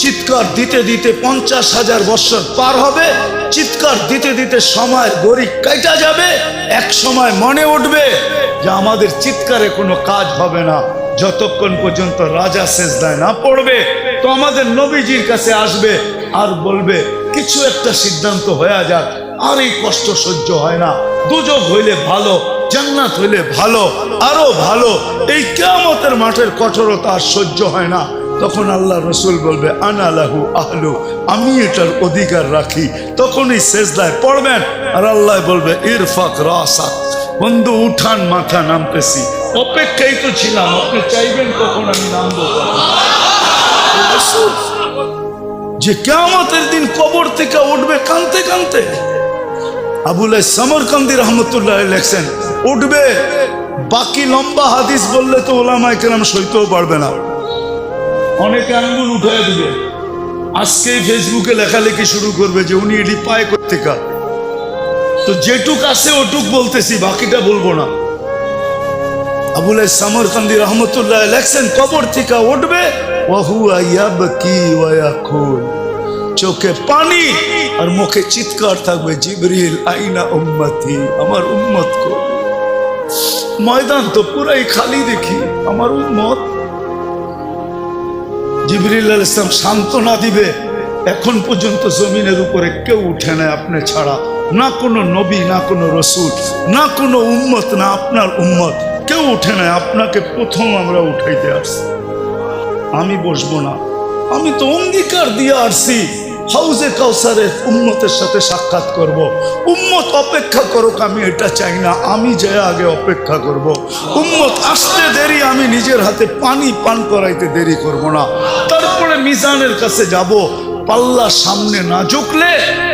চিৎকার দিতে দিতে 50,000 বছর পার হবে, চিৎকার দিতে দিতে সময় গড়ি কাটা যাবে, এক সময় মনে উঠবে যে আমাদের চিৎকারে কোনো কাজ হবে না, যতক্ষণ পর্যন্ত রাজা সেজদায় না পড়বে। তো আমাদের নবীজির কাছে আসবে আর বলবে কিছু একটা সিদ্ধান্ত হয়ে যাক, আর এই কষ্ট সহ্য হয় না, দুজক হইলে ভালো, জান্নাত হইলে ভালো, আরো ভালো, এই কিয়ামতের মাঠের কঠোরতা আর সহ্য হয় না। তখন আল্লাহ রসুল বলবে আনা লাহু আহলু, আমি এটার অধিকার রাখি। তখনই সেজদায় পড়বেন আর আল্লাহ বলবে ইরফাক রাসাক, বন্ধু উঠান, মাথা নামতেছি, অপেক্ষাই তো ছিলাম, আপনি চাইবেন কখন আমি নামবো। যে কিয়ামতের দিন কবর থেকে উঠবে কানতে কানতে। আবুল সমরকান্দি রহমতুল্লাহ লেখছেন উঠবে, বাকি লম্বা হাদিস বললে তো ওলামায়ে কেরাম সইতেও পারবে না, অনেকে আঙ্গুল উঠায় দিবে। আজকেই ফেসবুকে লেখালেখি শুরু করবে যে উনি এটি পায় কোত্থেকা। তো যেটুক আছে ওটুক বলতেছি, বাকিটা বলবো না। আবুল সমরকান্দি রহমতুল্লাহ লেখছেন কবর থেকে উঠবে, ওয়াহুয়া ইয়াবকি ওয়া ইয়াকুল, চোখে পানি আর মুখে চিৎকার থাকবে জিবরিল আইনা উম্মতি, আমার উম্মত কো। ময়দান তো পুরাই খালি দেখি, আমার উম্মত। জিবরিল আলাইহিস সালাম সান্ত্বনা দিবে, এখন পর্যন্ত জমিনের উপরে কেউ উঠে না আপনি ছাড়া, না কোনো নবী, না কোনো রসুল, না কোনো উম্মত, না আপনার উম্মত, কেউ উঠে না, আপনাকে প্রথম আমরা উঠাইতে আসছি। আমি বসবো না, আমি তো অঙ্গীকার দিয়ে আসছি হাউজে কাউসারের উম্মতের সাথে সাক্ষাৎ করব। উম্মত অপেক্ষা করুক, আমি এটা চাই না, আমি যে আগে অপেক্ষা করব। উম্মত আসতে দেরি, আমি নিজের হাতে পানি পান করাইতে দেরি করব না। তারপরে মিজানের কাছে যাব, পাল্লা সামনে না ঝুঁকলে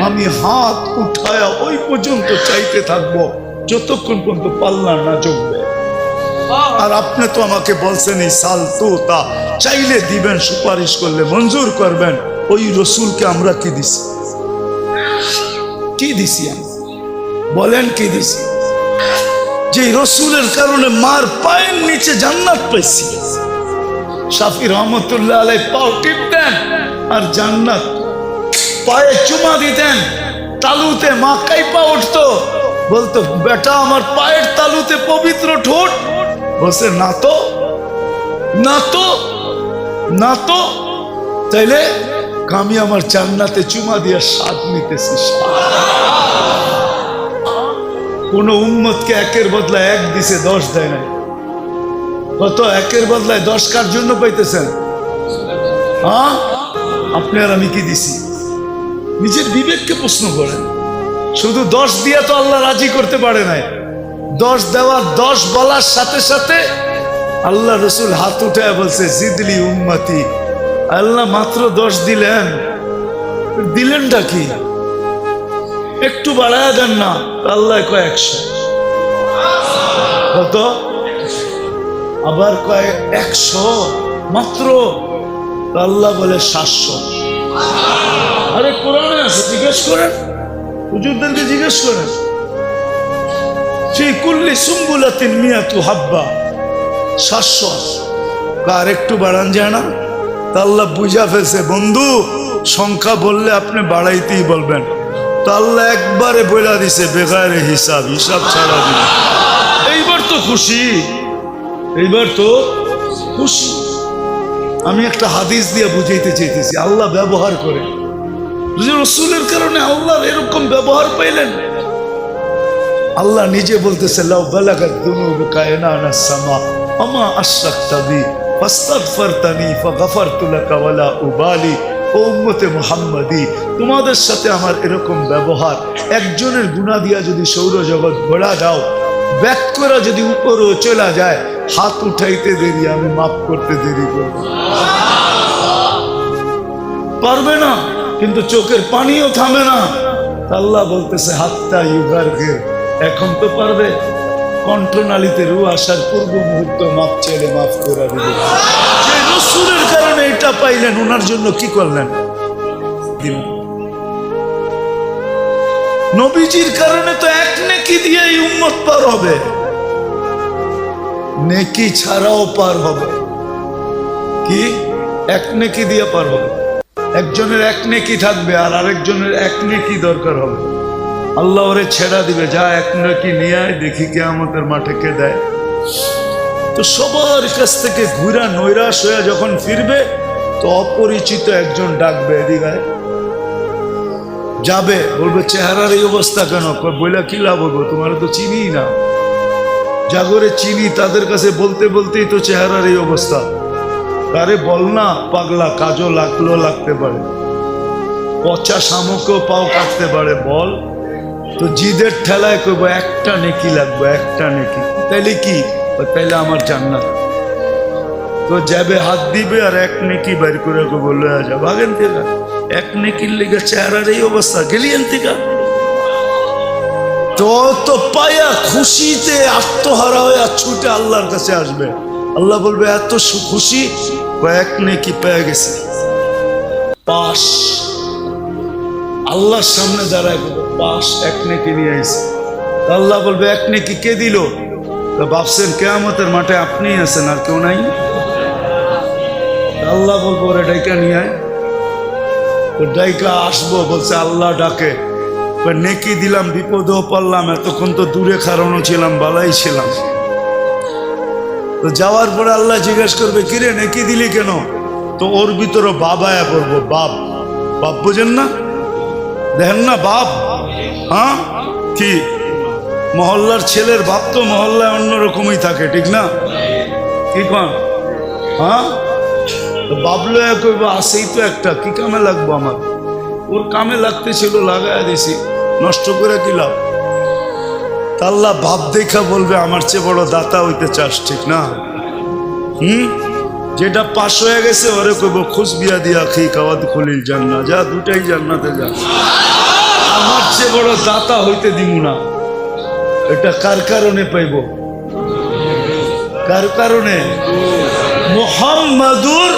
আমি হাত উঠায়া ওই পর্যন্ত চাইতে থাকবো যতক্ষণ পর্যন্ত পাল্লা না ঝুঁকবে। আর আপনি তো আমাকে বলছেন এই সাল তো তা চাইলে দিবেন, সুপারিশ করলে মঞ্জুর করবেন। ওই রসুলকে আমরা কি দিছি? কি দিছি আমি? বলেন কি দিছি? যে রসুলের কারণে মার পায়ের নিচে জান্নাত পাইছি। শাফি রহমতুল্লাহ আলাইহি পাও টিপতেন আর জান্নাত পায়ে চুমা দিতেন, তালুতে মা কাইপা উঠতো, বলতো বেটা আমার পায়ের তালুতে পবিত্র ঠোঁট। বলছে না তো, না তো, না তো। তাইলে আমি আমার জান্নাতে চুমা দিয়ে স্বাদ নিতেছি। কোন উম্মতকে একের বদলায় এক দিছে, 10 দেয় নাই। কত একের বদলায় 10 কার জন্য পাইতেছেন? হ্যাঁ, আপনি আর আমি কি দিছি? নিজের বিবেককে প্রশ্ন করেন। শুধু 10 দিয়া তো আল্লাহ রাজি করতে পারে নাই। 10 দেওয়া, 10 বলার সাথে সাথে আল্লাহ রসুল হাত উঠে বলছে জিদলি উম্মতি। আল্লাহ মাত্র 10 দিলেন, দিলেনটা কি? একটু বাড়ায় দেন না, আল্লাহ কয় 100। কত? আবার কয় 100 মাত্র, আল্লাহ বলে 700। আরে কোরআনে আছে, জিজ্ঞেস করেন, হুজুরদেরকে জিজ্ঞেস করেন। ফি কুল্লি সুম্বুলাতিন মিয়াতু হাব্বা, 700। আর একটু বাড়ান যায় না? তা আল্লাহ বুঝা ফেলছে বন্ধু, সংখ্যা বললে আপনি বাড়াইতেই বলবেন। তো আল্লাহ একবারে বইলা দিছে বেগারে হিসাব, হিসাব ছাড়া দিবে। এইবার তো খুশি, এইবার তো খুশি। আমি একটা হাদিস দিয়ে বুঝাইতে চাইতেছি, আল্লাহ ব্যবহার করে। রসুলের কারণে আল্লাহর এরকম ব্যবহার পাইলেন। আল্লাহ নিজে বলতেছে লাউ বালাগাত দুনুবুকা ইনানাস সামা আমা আশরাকতা বি ফাস্তাগফারতানি ফাগফারতু লাকা ওয়ালা উবালি। ও উম্মতে মুহাম্মাদি, তোমাদের সাথে আমার এরকম ব্যবহার, একজনের গুনাহ দিয়া যদি সৌরজগৎ ঘোরা দাও, ব্যাক করে যদি উপরও চলা যায়, হাত উঠাইতে দেরি, আমি মাফ করতে দেরি করব। পারবে না, কিন্তু চোখের পানিও থামে না। আল্লাহ বলতেছে হাত্তা ইউগারগির, এখন তো পারবে। কণ্ঠনালীতে রু আসার পূর্ব মুহূর্ত মাফ চাইলে মাফ করে দিবে। যে রসুলের কারণে এটা পাইলেন, ওনার জন্য কি করলেন? নবীজির কারণে তো এক নেকি দিয়ে উম্মত পার হবে, নেকি ছাড়াও পার হবে। কি? এক নেকি দিয়ে পার হবে। একজনের এক নেকি থাকবে আর আরেকজনের এক নেকি দরকার হবে। আল্লাহ ওরে ছেড়া দিবে, যা এক নেকি নিয়ে আয়, দেখি কিয়ামতের মাঠে কে দেয়। তো সবার কাছ থেকে ঘুরা নৈরাশ হয়ে যখন ফিরবে, তো অপরিচিত একজন ডাকবে, এদিকে যাবে, বলবে চেহারার এই অবস্থা কেন? বইলা কি লাভ হবো, তোমার তো চিনি না। জাগরে চিনি তাদের কাছে বলতে বলতেই তো চেহারার এই অবস্থা। আরে বল না পাগলা, কাজও লাগতে পারে, পচা শামুকও পাও কাটতে পারে, বল। তো জিদের ঠেলায় কইব একটা নেকি লাগবে, একটা নেকি। তাইলে কি? তাইলে আমার জান্নাত। তো যাবে, হাত দিবে আর এক নেকি বাইর করে বললে যা, ভাগেন থেকে। এক নেকির লেগে চেহারার এই অবস্থা, গেলিয়েন থেকে। তো পায়া খুশিতে আত্মহারা হয়ে ছুটে আল্লাহর কাছে আসবে। আল্লাহ বলবে এত খুশি, এক নেকি পেয়ে গেছে, পাস। আল্লাহর সামনে দাঁড়ায় পাস, এক নেকি নিয়ে আইছে। আল্লাহ বলবে এক নেকি কে দিল? ভাবছেন কিয়ামতের মাঠে আপনি আছেন আর কেউ নাই? আল্লাহ বলবো ওরে ডাইকা নিয়ে আয়। ডাইকা আসবো, বলছে আল্লাহ ডাকে, নেকি দিলাম, বিপদেও পড়লাম, এতক্ষণ তো দূরে খাড়ানো ছিলাম, বালাই ছিলাম। তো যাওয়ার পরে আল্লাহ জিজ্ঞেস করবে কিরে নেকি দিলি কেন? তো ওর ভিতরে বাবায়া পড়বো, বাপ। বাপ বোঝেন না? দেখেন না বাপ? হ্যাঁ, কি মহল্লার ছেলের বাপ তো মহল্লায় অন্যরকমই থাকে, ঠিক না? কি কন? হ্যাঁ, বাবলো কইব আসেই তো একটা, কি কামে লাগবো আমার? ওর কামে লাগতে ছিল, লাগাই দিছি, নষ্ট করে কি লাভ? আল্লাহ বাপ দেখা বলবে আমার চেয়ে বড় দাতা হইতে চাস, ঠিক না? যেটা পাশ হয়ে গেছে ওরে কইব খুশ বিয়া দিয়া খেয়ে খাওয়াত খুলিল জান্নাত, যা দুটাই জান্নাতে যা। আমার চেয়ে বড় দাতা হইতে দিব না। এটা কার কারণে পাইব? কার কারণে? মুহাম্মাদুর